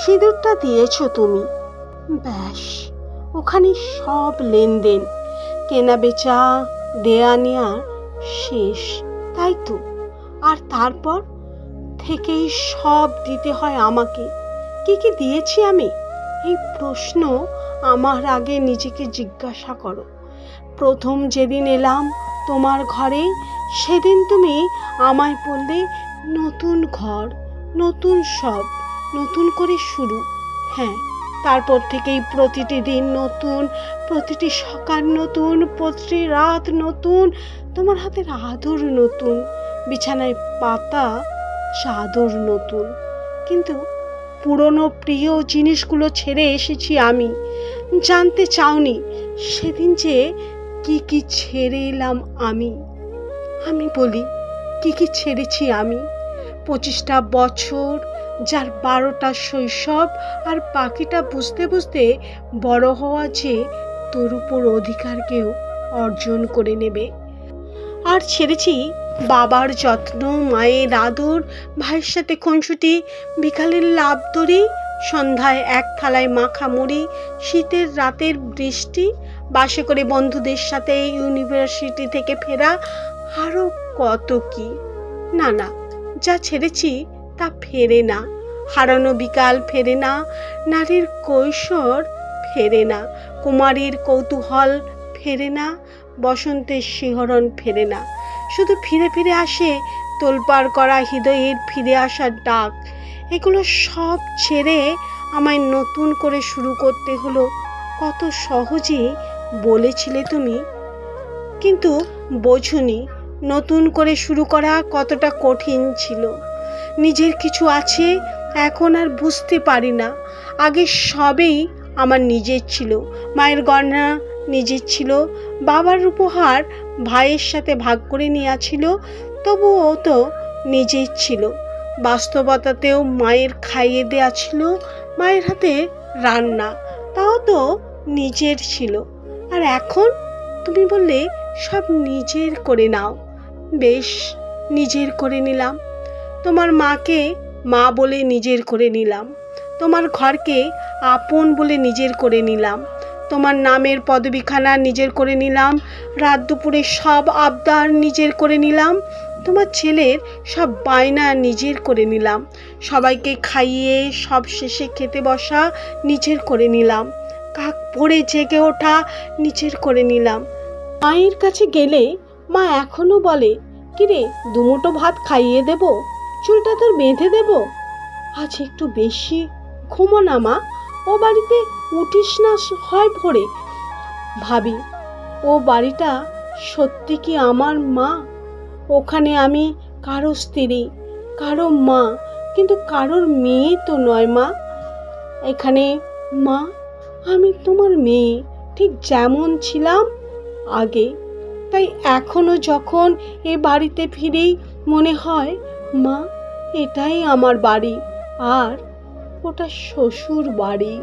সিঁদুরটা দিয়েছো তুমি, ব্যাস ওখানে সব লেনদেন, কেনা বেচা দেয়া নেয়া শেষ, তাই তো? আর তারপর থেকেই সব দিতে হয় আমাকে। কি কি দিয়েছি আমি? এই প্রশ্ন আমার আগে নিজেকে জিজ্ঞাসা করো। প্রথম যেদিন এলাম তোমার ঘরে, সেদিন তুমি আমায় বললে নতুন ঘর, নতুন সব, নতুন করে শুরু। হ্যাঁ, তারপর থেকেই প্রতিটি দিন নতুন, প্রতিটি সকাল নতুন, প্রতিটি রাত নতুন, তোমার হাতের আদর নতুন, বিছানায় পাতা চাদর নতুন। কিন্তু পুরনো প্রিয় জিনিসগুলো ছেড়ে এসেছি আমি। জানতে চাওনি সেদিন যে কি কি ছেড়ে এলাম আমি? আমি বলি কি কি ছেড়েছি আমি। 25টা বছর, যার 12টা শৈশব, আর বাকিটা বুঝতে বুঝতে বড় হওয়া যে তোর উপর অধিকারকেও অর্জন করে নেবে। আর ছেড়েছি বাবার যত্ন, মায়ের আদর, ভাইয়ের সাথে খুনসুটি, বিকালের লাবদড়ি, সন্ধ্যায় এক থালায় মাখা মুড়ি, শীতের রাতের বৃষ্টি, বাসে করে বন্ধুদের সাথে ইউনিভার্সিটি থেকে ফেরা, আরও কত কি। না না, যা ছেড়েছি তা ফেরে না। হারানো বিকাল ফেরে না, নারীর কৈশোর ফেরে না, কুমারীর কৌতূহল ফেরে না, বসন্তের শিহরণ ফেরে না। শুধু ফিরে ফিরে আসে তোলপাড় করা হৃদয়ের ফিরে আসার ডাক। এগুলো সব ছেড়ে আমায় নতুন করে শুরু করতে হলো। কত সহজে বলেছিলে তুমি, কিন্তু বোঝনি নতুন করে শুরু করা কতটা কঠিন ছিল। নিজের কিছু আছে এখন আর বুঝতে পারি না। আগে সবেই আমার নিজের ছিল। মায়ের গয়না নিজের ছিল, বাবার উপহার ভাইয়ের সাথে ভাগ করে নেওয়া ছিল, তবুও তো নিজের ছিল। বাস্তবতাতেও মায়ের খাইয়ে দেওয়া ছিল, মায়ের হাতে রান্না, তাও তো নিজের ছিল। আর এখন তুমি বললে সব নিজের করে নাও। বেশ, নিজের করে নিলাম। তোমার মাকে মা বলে নিজের করে নিলাম, তোমার ঘরকে আপন বলে নিজের করে নিলাম, তোমার নামের পদবিখানা নিজের করে নিলাম, রাত দুপুরে সব আবদার নিজের করে নিলাম, তোমার ছেলের সব বায়না নিজের করে নিলাম, সবাইকে খাইয়ে সব শেষে খেতে বসা নিজের করে নিলাম, কাক ভরে জেগে ওঠা নিজের করে নিলাম। মায়ের কাছে গেলে মা এখনো বলে, কিরে দুমুটো ভাত খাইয়ে দেব, চুলটা তোর বেঁধে দেব, আজ একটু বেশি ঘুমো না মা, ও বাড়িতে উঠিস না হয় ভোরে। ভাবি, ও বাড়িটা সত্যি কি আমার মা? ওখানে আমি কারো স্ত্রী, কারো মা, কিন্তু কারোর মেয়ে তো নয় মা। এখানে মা, আমি তোমার মেয়ে, ঠিক যেমন ছিলাম আগে। তাই এখনো যখন এ বাড়িতে ফিরি মনে হয় মা, এটাই আমার বাড়ি, আর ওটা শ্বশুর বাড়ি।